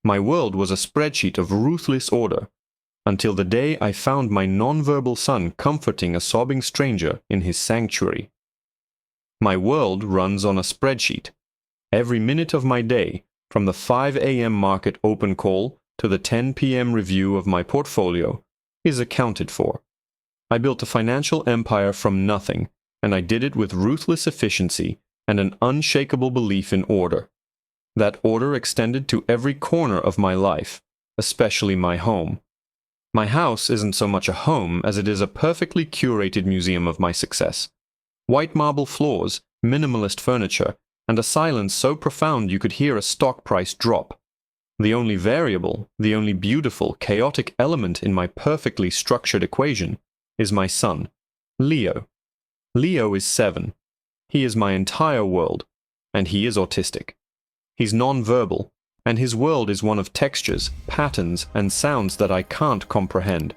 My world was a spreadsheet of ruthless order, until the day I found my nonverbal son comforting a sobbing stranger in his sanctuary. My world runs on a spreadsheet. Every minute of my day, from the 5 a.m. market open call to the 10 p.m. review of my portfolio, is accounted for. I built a financial empire from nothing, and I did it with ruthless efficiency and an unshakable belief in order. That order extended to every corner of my life, especially my home. My house isn't so much a home as it is a perfectly curated museum of my success. White marble floors, minimalist furniture, and a silence so profound you could hear a stock price drop. The only variable, the only beautiful, chaotic element in my perfectly structured equation is my son, Leo. Leo is 7. He is my entire world, and he is autistic. He's non-verbal, and his world is one of textures, patterns, and sounds that I can't comprehend.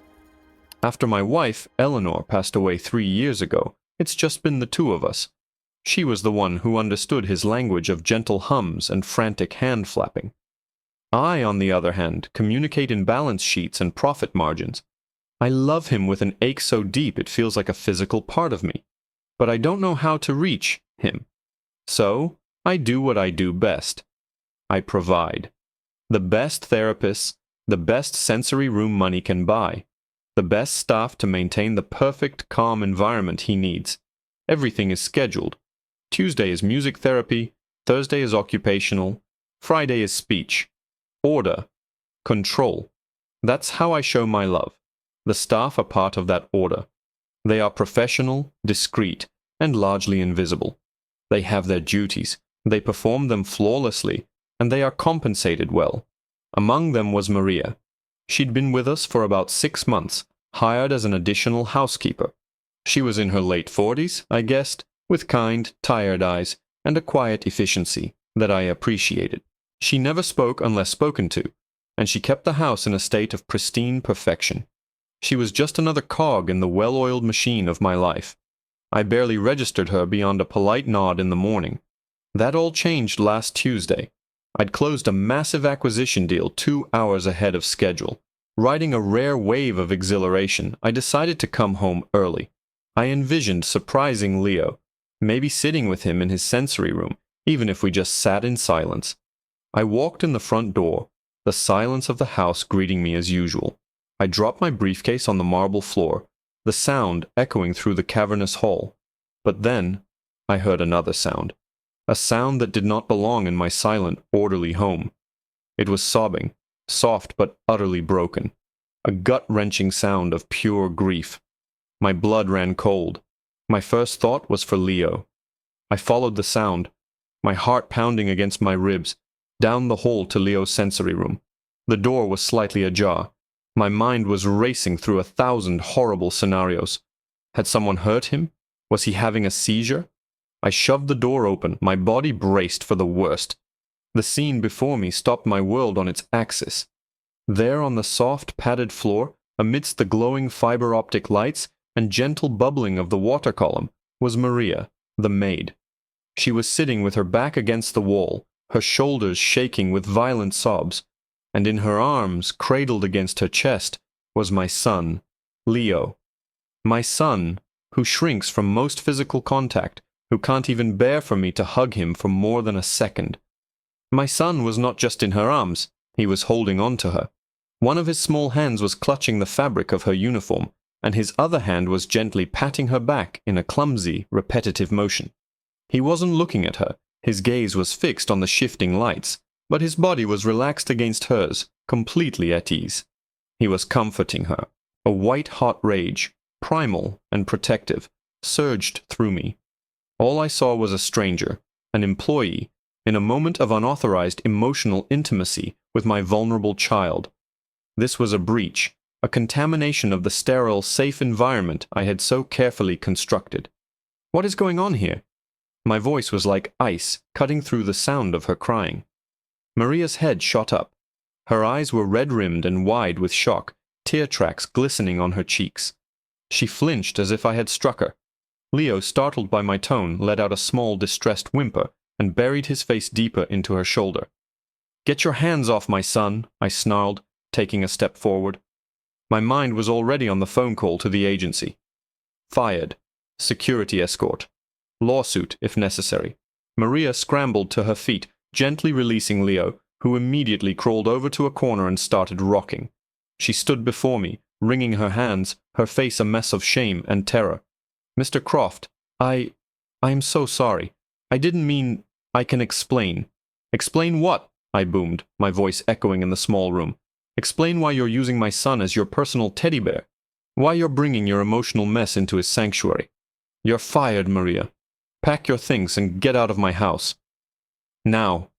After my wife, Eleanor, passed away 3 years ago, it's just been the two of us. She was the one who understood his language of gentle hums and frantic hand flapping. I, on the other hand, communicate in balance sheets and profit margins. I love him with an ache so deep it feels like a physical part of me. But I don't know how to reach him. So, I do what I do best. I provide. The best therapists, the best sensory room money can buy, the best staff to maintain the perfect, calm environment he needs. Everything is scheduled. Tuesday is music therapy, Thursday is occupational, Friday is speech. Order. Control. That's how I show my love. The staff are part of that order. They are professional, discreet, and largely invisible. They have their duties. They perform them flawlessly, and they are compensated well. Among them was Maria. She'd been with us for about 6 months, hired as an additional housekeeper. She was in her late 40s, I guessed, with kind, tired eyes, and a quiet efficiency that I appreciated. She never spoke unless spoken to, and she kept the house in a state of pristine perfection. She was just another cog in the well-oiled machine of my life. I barely registered her beyond a polite nod in the morning. That all changed last Tuesday. I'd closed a massive acquisition deal 2 hours ahead of schedule. Riding a rare wave of exhilaration, I decided to come home early. I envisioned surprising Leo, maybe sitting with him in his sensory room, even if we just sat in silence. I walked in the front door, the silence of the house greeting me as usual. I dropped my briefcase on the marble floor, the sound echoing through the cavernous hall. But then I heard another sound, a sound that did not belong in my silent, orderly home. It was sobbing, soft but utterly broken, a gut-wrenching sound of pure grief. My blood ran cold. My first thought was for Leo. I followed the sound, my heart pounding against my ribs, down the hall to Leo's sensory room. The door was slightly ajar. My mind was racing through 1,000 horrible scenarios. Had someone hurt him? Was he having a seizure? I shoved the door open, my body braced for the worst. The scene before me stopped my world on its axis. There on the soft, padded floor, amidst the glowing fiber-optic lights and gentle bubbling of the water column, was Maria, the maid. She was sitting with her back against the wall, her shoulders shaking with violent sobs, and in her arms, cradled against her chest, was my son, Leo. My son, who shrinks from most physical contact, who can't even bear for me to hug him for more than a second. My son was not just in her arms, he was holding on to her. One of his small hands was clutching the fabric of her uniform, and his other hand was gently patting her back in a clumsy, repetitive motion. He wasn't looking at her. His gaze was fixed on the shifting lights, but his body was relaxed against hers, completely at ease. He was comforting her. A white-hot rage, primal and protective, surged through me. All I saw was a stranger, an employee, in a moment of unauthorized emotional intimacy with my vulnerable child. This was a breach, a contamination of the sterile, safe environment I had so carefully constructed. What is going on here? My voice was like ice, cutting through the sound of her crying. Maria's head shot up. Her eyes were red-rimmed and wide with shock, tear tracks glistening on her cheeks. She flinched as if I had struck her. Leo, startled by my tone, let out a small, distressed whimper and buried his face deeper into her shoulder. Get your hands off my son, I snarled, taking a step forward. My mind was already on the phone call to the agency. Fired. Security escort. Lawsuit, if necessary. Maria scrambled to her feet, gently releasing Leo, who immediately crawled over to a corner and started rocking. She stood before me, wringing her hands, her face a mess of shame and terror. Mr. Croft, I am so sorry. I didn't mean... I can explain. Explain what? I boomed, my voice echoing in the small room. Explain why you're using my son as your personal teddy bear. Why you're bringing your emotional mess into his sanctuary. You're fired, Maria. Pack your things and get out of my house. Now.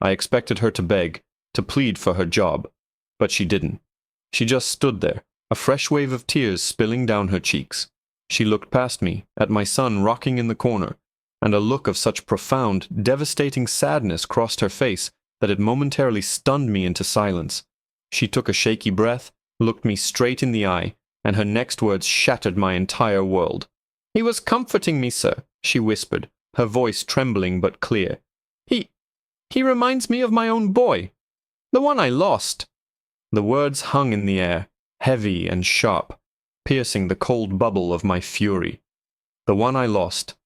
I expected her to beg, to plead for her job, but she didn't. She just stood there, a fresh wave of tears spilling down her cheeks. She looked past me, at my son rocking in the corner, and a look of such profound, devastating sadness crossed her face that it momentarily stunned me into silence. She took a shaky breath, looked me straight in the eye, and her next words shattered my entire world. "He was comforting me, sir," she whispered, her voice trembling but clear. He reminds me of my own boy, the one I lost." The words hung in the air, heavy and sharp, piercing the cold bubble of my fury. The one I lost.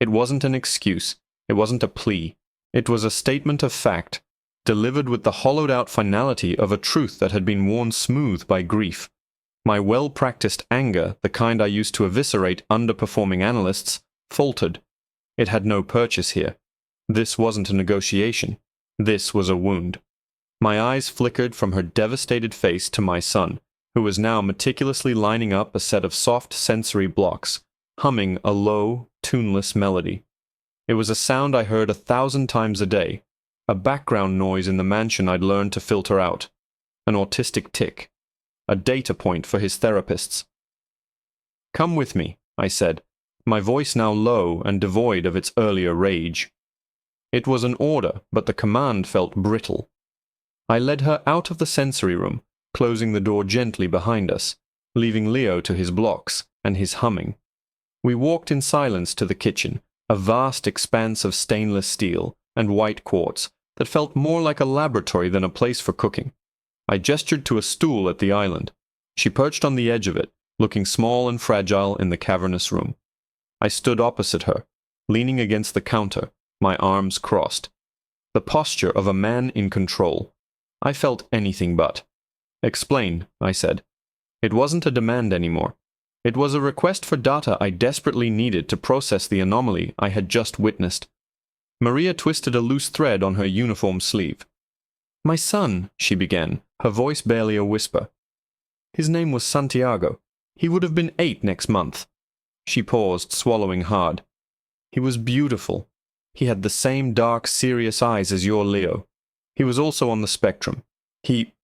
It wasn't an excuse. It wasn't a plea. It was a statement of fact, delivered with the hollowed-out finality of a truth that had been worn smooth by grief. My well-practiced anger, the kind I used to eviscerate underperforming analysts, faltered. It had no purchase here. This wasn't a negotiation. This was a wound. My eyes flickered from her devastated face to my son, who was now meticulously lining up a set of soft sensory blocks, humming a low, tuneless melody. It was a sound I heard 1,000 times a day, a background noise in the mansion I'd learned to filter out, an autistic tick, a data point for his therapists. "Come with me," I said, my voice now low and devoid of its earlier rage. It was an order, but the command felt brittle. I led her out of the sensory room, closing the door gently behind us, leaving Leo to his blocks and his humming. We walked in silence to the kitchen, a vast expanse of stainless steel and white quartz that felt more like a laboratory than a place for cooking. I gestured to a stool at the island. She perched on the edge of it, looking small and fragile in the cavernous room. I stood opposite her, leaning against the counter, my arms crossed. The posture of a man in control. I felt anything but. "Explain," I said. It wasn't a demand anymore. It was a request for data I desperately needed to process the anomaly I had just witnessed. Maria twisted a loose thread on her uniform sleeve. "My son," she began, her voice barely a whisper. "His name was Santiago. He would have been 8 next month." She paused, swallowing hard. "He was beautiful. He had the same dark, serious eyes as your Leo. He was also on the spectrum. He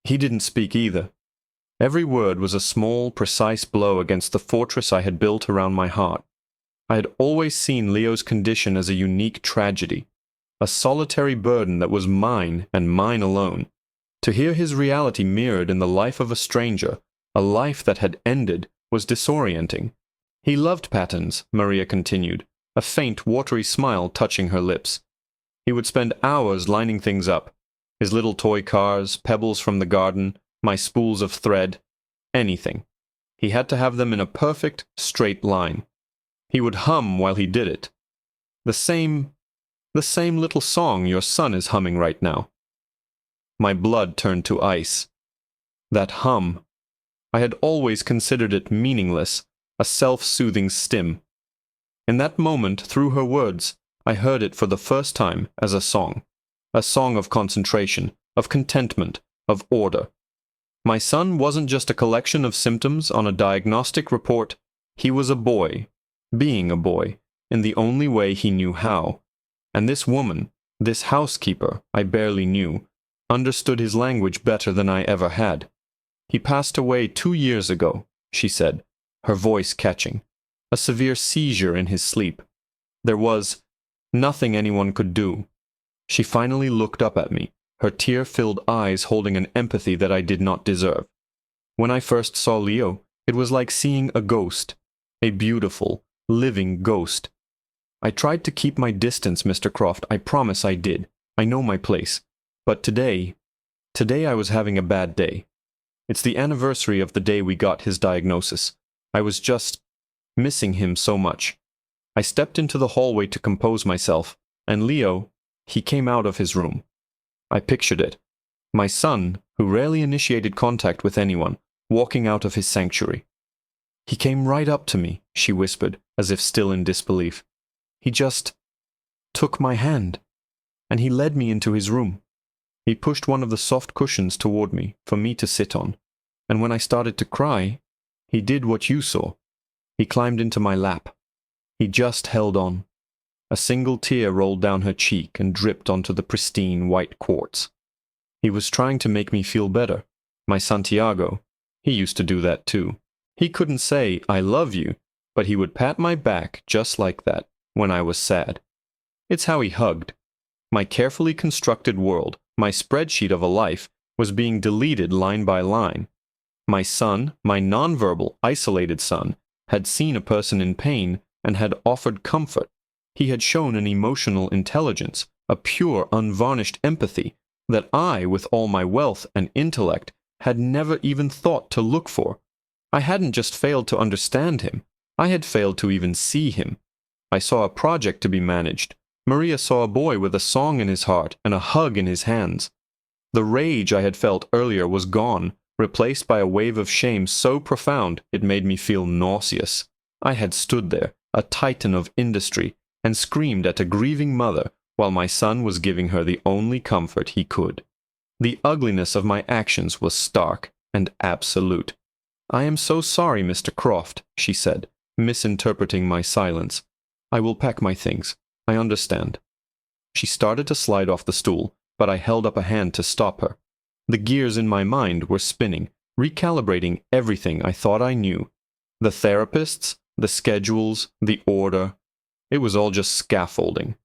didn't speak either." Every word was a small, precise blow against the fortress I had built around my heart. I had always seen Leo's condition as a unique tragedy, a solitary burden that was mine and mine alone. To hear his reality mirrored in the life of a stranger, a life that had ended, was disorienting. "He loved patterns," Maria continued, a faint, watery smile touching her lips. "He would spend hours lining things up. His little toy cars, pebbles from the garden, my spools of thread, anything. He had to have them in a perfect, straight line. He would hum while he did it. The same little song your son is humming right now." My blood turned to ice. That hum. I had always considered it meaningless, a self-soothing stim. In that moment, through her words, I heard it for the first time as a song of concentration, of contentment, of order. My son wasn't just a collection of symptoms on a diagnostic report. He was a boy, being a boy, in the only way he knew how. And this woman, this housekeeper I barely knew, understood his language better than I ever had. "He passed away 2 years ago," she said, her voice catching. "A severe seizure in his sleep. There was nothing anyone could do." She finally looked up at me, her tear-filled eyes holding an empathy that I did not deserve. "When I first saw Leo, it was like seeing a ghost, a beautiful, living ghost. I tried to keep my distance, Mr. Croft. I promise I did. I know my place. But today I was having a bad day. It's the anniversary of the day we got his diagnosis. I was just missing him so much. I stepped into the hallway to compose myself, and Leo, he came out of his room. I pictured it. My son, who rarely initiated contact with anyone, walking out of his sanctuary. He came right up to me, she whispered, as if still in disbelief. He just took my hand, and he led me into his room. He pushed one of the soft cushions toward me for me to sit on, and when I started to cry, he did what you saw. He climbed into my lap. He just held on. A single tear rolled down her cheek and dripped onto the pristine white quartz. He was trying to make me feel better. My Santiago, he used to do that too. He couldn't say, "I love you," but he would pat my back just like that when I was sad. It's how he hugged. My carefully constructed world, my spreadsheet of a life, was being deleted line by line. My son, my nonverbal, isolated son, had seen a person in pain and had offered comfort. He had shown an emotional intelligence, a pure, unvarnished empathy that I, with all my wealth and intellect, had never even thought to look for. I hadn't just failed to understand him. I had failed to even see him. I saw a project to be managed. Maria saw a boy with a song in his heart and a hug in his hands. The rage I had felt earlier was gone, replaced by a wave of shame so profound it made me feel nauseous. I had stood there, a titan of industry, and screamed at a grieving mother while my son was giving her the only comfort he could. The ugliness of my actions was stark and absolute. "I am so sorry, Mr. Croft," she said, misinterpreting my silence. "I will pack my things. I understand." She started to slide off the stool, but I held up a hand to stop her. The gears in my mind were spinning, recalibrating everything I thought I knew. The therapists, the schedules, the order. It was all just scaffolding.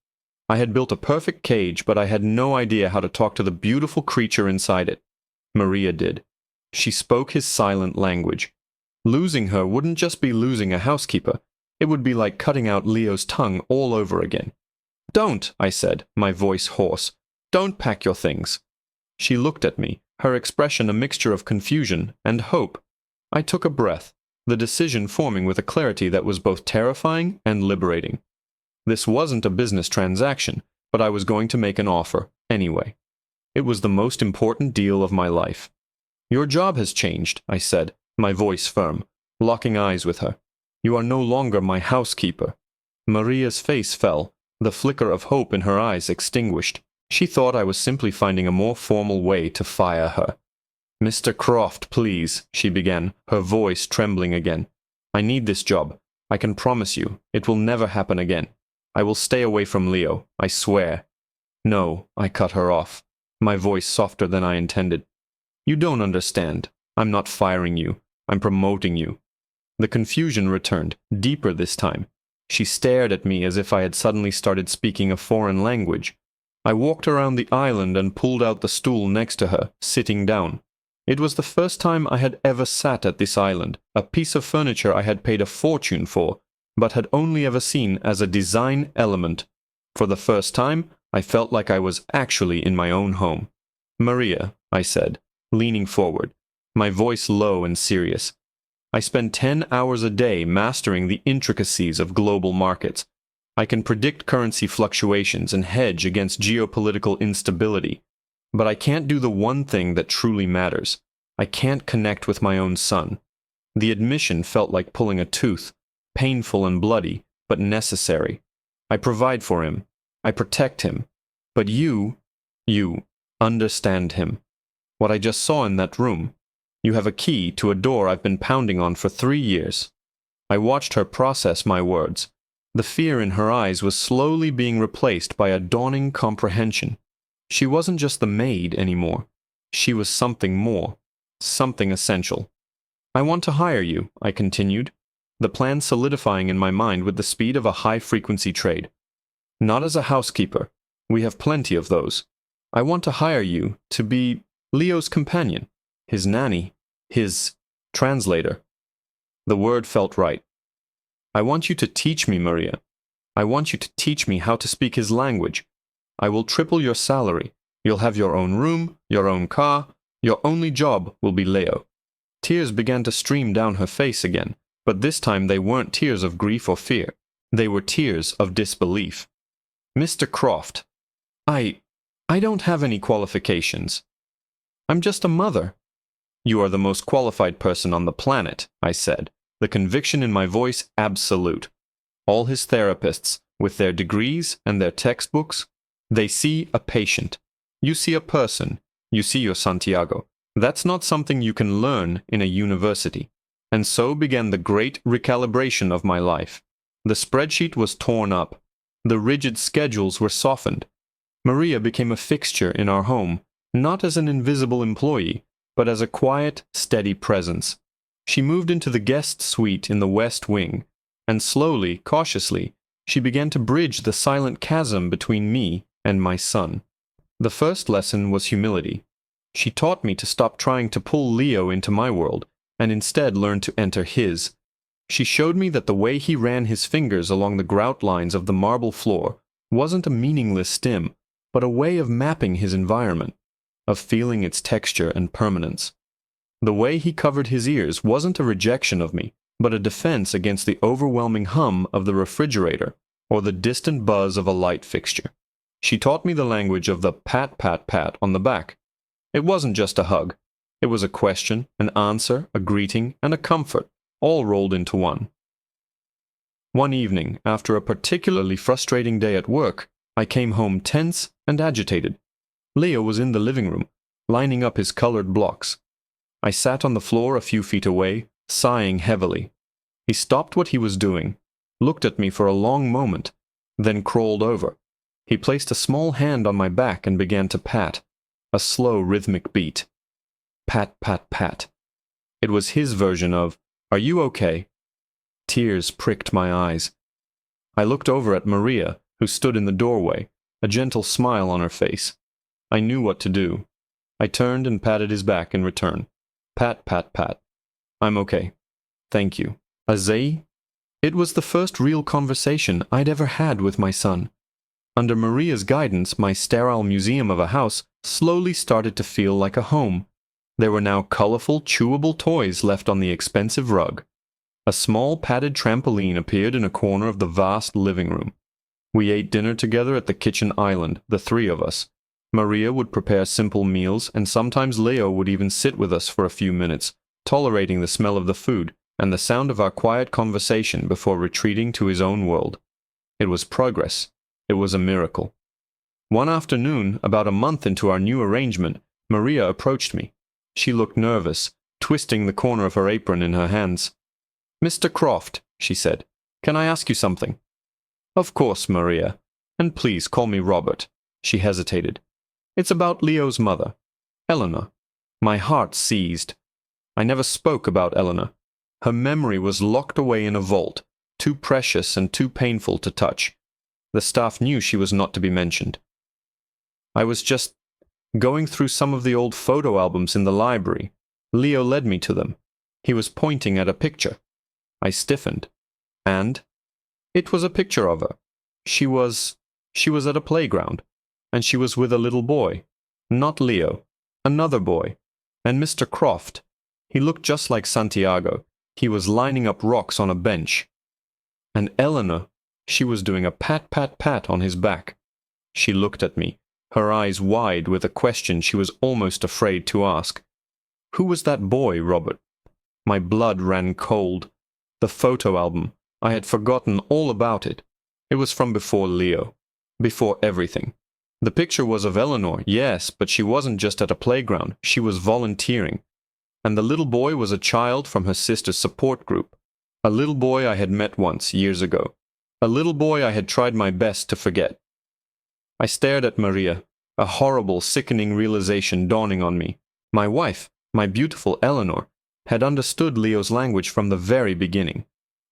I had built a perfect cage, but I had no idea how to talk to the beautiful creature inside it. Maria did. She spoke his silent language. Losing her wouldn't just be losing a housekeeper. It would be like cutting out Leo's tongue all over again. "Don't," I said, my voice hoarse. "Don't pack your things." She looked at me, her expression a mixture of confusion and hope. I took a breath, the decision forming with a clarity that was both terrifying and liberating. This wasn't a business transaction, but I was going to make an offer anyway. It was the most important deal of my life. "Your job has changed," I said, my voice firm, locking eyes with her. "You are no longer my housekeeper." Maria's face fell, the flicker of hope in her eyes extinguished. She thought I was simply finding a more formal way to fire her. "Mr. Croft, please," she began, her voice trembling again. "I need this job. I can promise you, it will never happen again. I will stay away from Leo, I swear." "No," I cut her off, my voice softer than I intended. "You don't understand. I'm not firing you. I'm promoting you." The confusion returned, deeper this time. She stared at me as if I had suddenly started speaking a foreign language. I walked around the island and pulled out the stool next to her, sitting down. It was the first time I had ever sat at this island, a piece of furniture I had paid a fortune for, but had only ever seen as a design element. For the first time, I felt like I was actually in my own home. "Maria," I said, leaning forward, my voice low and serious. "I spend 10 hours a day mastering the intricacies of global markets. I can predict currency fluctuations and hedge against geopolitical instability. But I can't do the one thing that truly matters. I can't connect with my own son." The admission felt like pulling a tooth, painful and bloody, but necessary. "I provide for him. I protect him. But you understand him. What I just saw in that room. You have a key to a door I've been pounding on for 3 years." I watched her process my words. The fear in her eyes was slowly being replaced by a dawning comprehension. She wasn't just the maid anymore. She was something more, something essential. "I want to hire you," I continued, the plan solidifying in my mind with the speed of a high-frequency trade. "Not as a housekeeper. We have plenty of those. I want to hire you to be Leo's companion, his nanny, his translator." The word felt right. "I want you to teach me, Maria. I want you to teach me how to speak his language. I will triple your salary. You'll have your own room, your own car. Your only job will be Leo." Tears began to stream down her face again, but this time they weren't tears of grief or fear. They were tears of disbelief. "Mr. Croft, I don't have any qualifications. I'm just a mother." "You are the most qualified person on the planet," I said, the conviction in my voice absolute. "All his therapists, with their degrees and their textbooks, they see a patient. You see a person. You see your Santiago. That's not something you can learn in a university." And so began the great recalibration of my life. The spreadsheet was torn up. The rigid schedules were softened. Maria became a fixture in our home, not as an invisible employee, but as a quiet, steady presence. She moved into the guest suite in the West Wing, and slowly, cautiously, she began to bridge the silent chasm between me and my son. The first lesson was humility. She taught me to stop trying to pull Leo into my world, and instead learn to enter his. She showed me that the way he ran his fingers along the grout lines of the marble floor wasn't a meaningless stim, but a way of mapping his environment, of feeling its texture and permanence. The way he covered his ears wasn't a rejection of me, but a defense against the overwhelming hum of the refrigerator or the distant buzz of a light fixture. She taught me the language of the pat, pat, pat on the back. It wasn't just a hug. It was a question, an answer, a greeting, and a comfort, all rolled into one. One evening, after a particularly frustrating day at work, I came home tense and agitated. Leo was in the living room, lining up his colored blocks. I sat on the floor a few feet away, sighing heavily. He stopped what he was doing, looked at me for a long moment, then crawled over. He placed a small hand on my back and began to pat, a slow rhythmic beat. Pat, pat, pat. It was his version of, "Are you okay?" Tears pricked my eyes. I looked over at Maria, who stood in the doorway, a gentle smile on her face. I knew what to do. I turned and patted his back in return. Pat, pat, pat. "I'm okay. Thank you." Azei? It was the first real conversation I'd ever had with my son. Under Maria's guidance, my sterile museum of a house slowly started to feel like a home. There were now colorful, chewable toys left on the expensive rug. A small padded trampoline appeared in a corner of the vast living room. We ate dinner together at the kitchen island, the three of us. Maria would prepare simple meals, and sometimes Leo would even sit with us for a few minutes, tolerating the smell of the food and the sound of our quiet conversation before retreating to his own world. It was progress. It was a miracle. One afternoon, about a month into our new arrangement, Maria approached me. She looked nervous, twisting the corner of her apron in her hands. "Mr. Croft," she said, "can I ask you something?" "Of course, Maria. And please call me Robert." She hesitated. "It's about Leo's mother, Eleanor." My heart seized. I never spoke about Eleanor. Her memory was locked away in a vault, too precious and too painful to touch. The staff knew she was not to be mentioned. "I was just going through some of the old photo albums in the library. Leo led me to them. He was pointing at a picture." I stiffened. "And?" "It was a picture of her. She was at a playground, and she was with a little boy. Not Leo. Another boy. And Mr. Croft. He looked just like Santiago. He was lining up rocks on a bench. And Eleanor, she was doing a pat, pat, pat on his back." She looked at me, her eyes wide with a question she was almost afraid to ask. "Who was that boy, Robert?" My blood ran cold. The photo album. I had forgotten all about it. It was from before Leo. Before everything. The picture was of Eleanor, yes, but she wasn't just at a playground. She was volunteering. And the little boy was a child from her sister's support group. A little boy I had met once, years ago. A little boy I had tried my best to forget. I stared at Maria, a horrible, sickening realization dawning on me. My wife, my beautiful Eleanor, had understood Leo's language from the very beginning.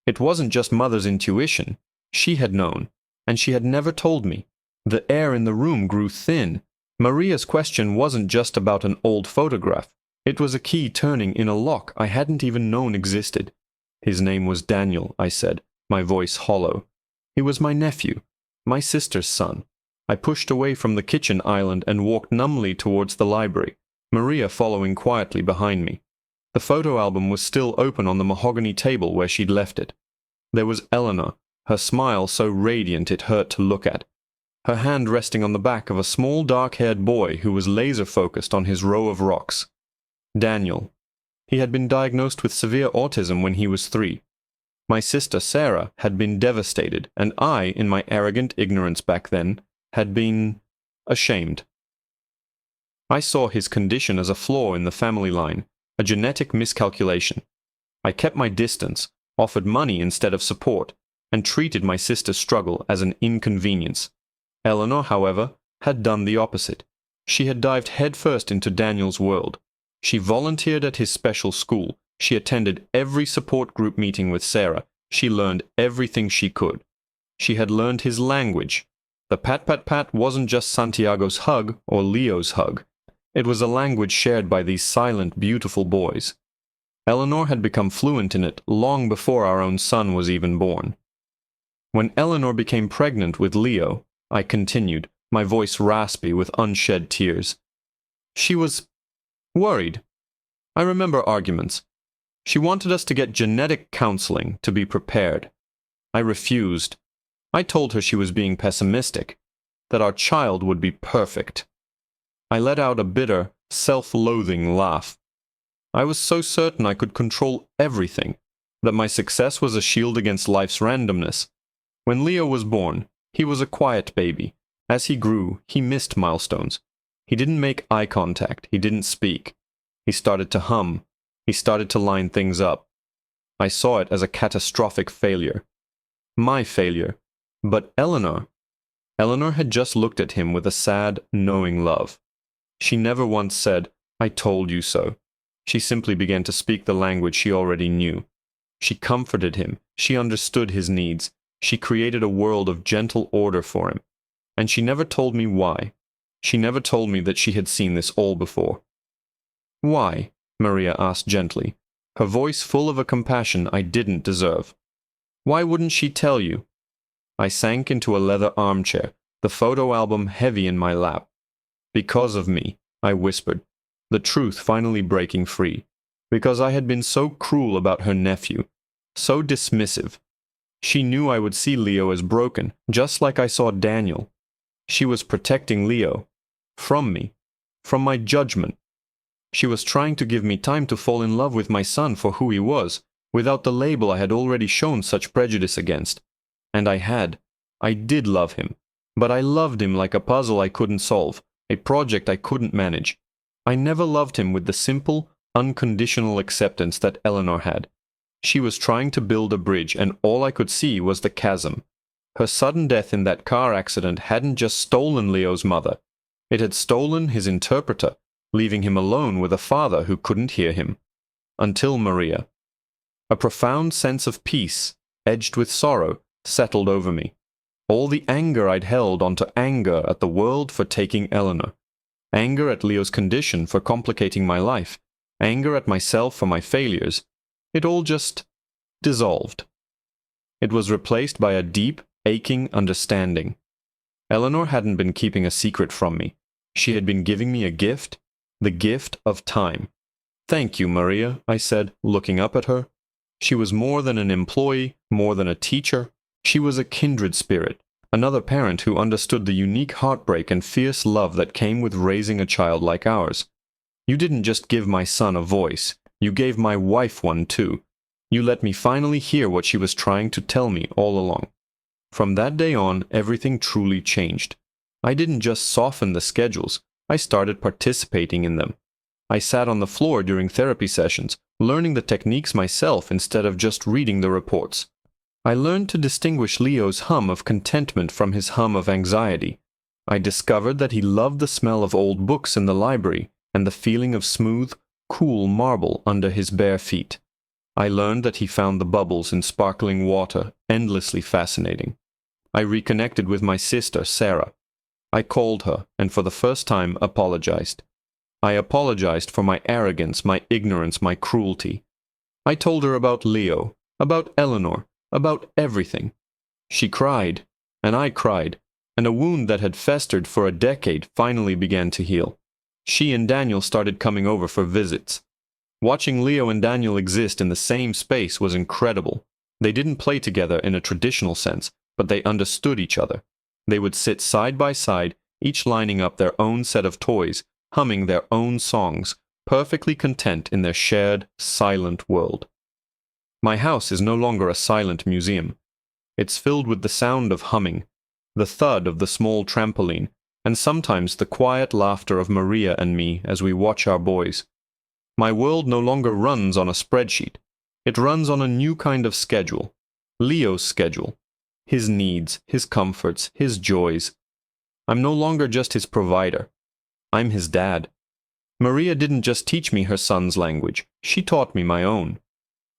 It wasn't just mother's intuition. She had known, and she had never told me. The air in the room grew thin. Maria's question wasn't just about an old photograph. It was a key turning in a lock I hadn't even known existed. "His name was Daniel," I said, my voice hollow. "He was my nephew, my sister's son. I pushed away from the kitchen island and walked numbly towards the library, Maria following quietly behind me. The photo album was still open on the mahogany table where she'd left it. There was Eleanor, her smile so radiant it hurt to look at, her hand resting on the back of a small dark-haired boy who was laser-focused on his row of rocks. Daniel. He had been diagnosed with severe autism when he was 3. My sister Sarah had been devastated, and I, in my arrogant ignorance back then, had been ashamed. I saw his condition as a flaw in the family line, a genetic miscalculation. I kept my distance, offered money instead of support, and treated my sister's struggle as an inconvenience. Eleanor, however, had done the opposite. She had dived headfirst into Daniel's world. She volunteered at his special school. She attended every support group meeting with Sarah. She learned everything she could. She had learned his language. The pat-pat-pat wasn't just Santiago's hug or Leo's hug. It was a language shared by these silent, beautiful boys. Eleanor had become fluent in it long before our own son was even born. When Eleanor became pregnant with Leo, I continued, my voice raspy with unshed tears. She was worried. I remember arguments. She wanted us to get genetic counseling to be prepared. I refused. I told her she was being pessimistic, that our child would be perfect. I let out a bitter, self-loathing laugh. I was so certain I could control everything, that my success was a shield against life's randomness. When Leo was born, he was a quiet baby. As he grew, he missed milestones. He didn't make eye contact. He didn't speak. He started to hum. He started to line things up. I saw it as a catastrophic failure. My failure. But Eleanor had just looked at him with a sad, knowing love. She never once said, "I told you so." She simply began to speak the language she already knew. She comforted him. She understood his needs. She created a world of gentle order for him. And she never told me why. She never told me that she had seen this all before. "Why?" Maria asked gently, her voice full of a compassion I didn't deserve. "Why wouldn't she tell you?" I sank into a leather armchair, the photo album heavy in my lap. "Because of me," I whispered, the truth finally breaking free. Because I had been so cruel about her nephew, so dismissive. She knew I would see Leo as broken, just like I saw Daniel. She was protecting Leo. From me. From my judgment. She was trying to give me time to fall in love with my son for who he was, without the label I had already shown such prejudice against. And I had. I did love him. But I loved him like a puzzle I couldn't solve, a project I couldn't manage. I never loved him with the simple, unconditional acceptance that Eleanor had. She was trying to build a bridge, and all I could see was the chasm. Her sudden death in that car accident hadn't just stolen Leo's mother. It had stolen his interpreter, leaving him alone with a father who couldn't hear him. Until Maria. A profound sense of peace, edged with sorrow, settled over me. All the anger I'd held onto anger at the world for taking Eleanor. Anger at Leo's condition for complicating my life. Anger at myself for my failures. It all just dissolved. It was replaced by a deep, aching understanding. Eleanor hadn't been keeping a secret from me. She had been giving me a gift, the gift of time. "Thank you, Maria," I said, looking up at her. She was more than an employee, more than a teacher. She was a kindred spirit, another parent who understood the unique heartbreak and fierce love that came with raising a child like ours. "You didn't just give my son a voice. You gave my wife one too. You let me finally hear what she was trying to tell me all along." From that day on, everything truly changed. I didn't just soften the schedules. I started participating in them. I sat on the floor during therapy sessions, learning the techniques myself instead of just reading the reports. I learned to distinguish Leo's hum of contentment from his hum of anxiety. I discovered that he loved the smell of old books in the library and the feeling of smooth, cool marble under his bare feet. I learned that he found the bubbles in sparkling water endlessly fascinating. I reconnected with my sister, Sarah. I called her, and for the first time apologized. I apologized for my arrogance, my ignorance, my cruelty. I told her about Leo, about Eleanor, about everything. She cried, and I cried, and a wound that had festered for a decade finally began to heal. She and Daniel started coming over for visits. Watching Leo and Daniel exist in the same space was incredible. They didn't play together in a traditional sense, but they understood each other. They would sit side by side, each lining up their own set of toys, humming their own songs, perfectly content in their shared, silent world. My house is no longer a silent museum. It's filled with the sound of humming, the thud of the small trampoline, and sometimes the quiet laughter of Maria and me as we watch our boys. My world no longer runs on a spreadsheet. It runs on a new kind of schedule. Leo's schedule. His needs, his comforts, his joys. I'm no longer just his provider. I'm his dad. Maria didn't just teach me her son's language. She taught me my own.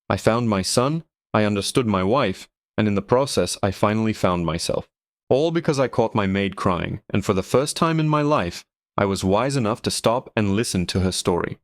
I found my son, I understood my wife, and in the process I finally found myself. All because I caught my maid crying, and for the first time in my life, I was wise enough to stop and listen to her story.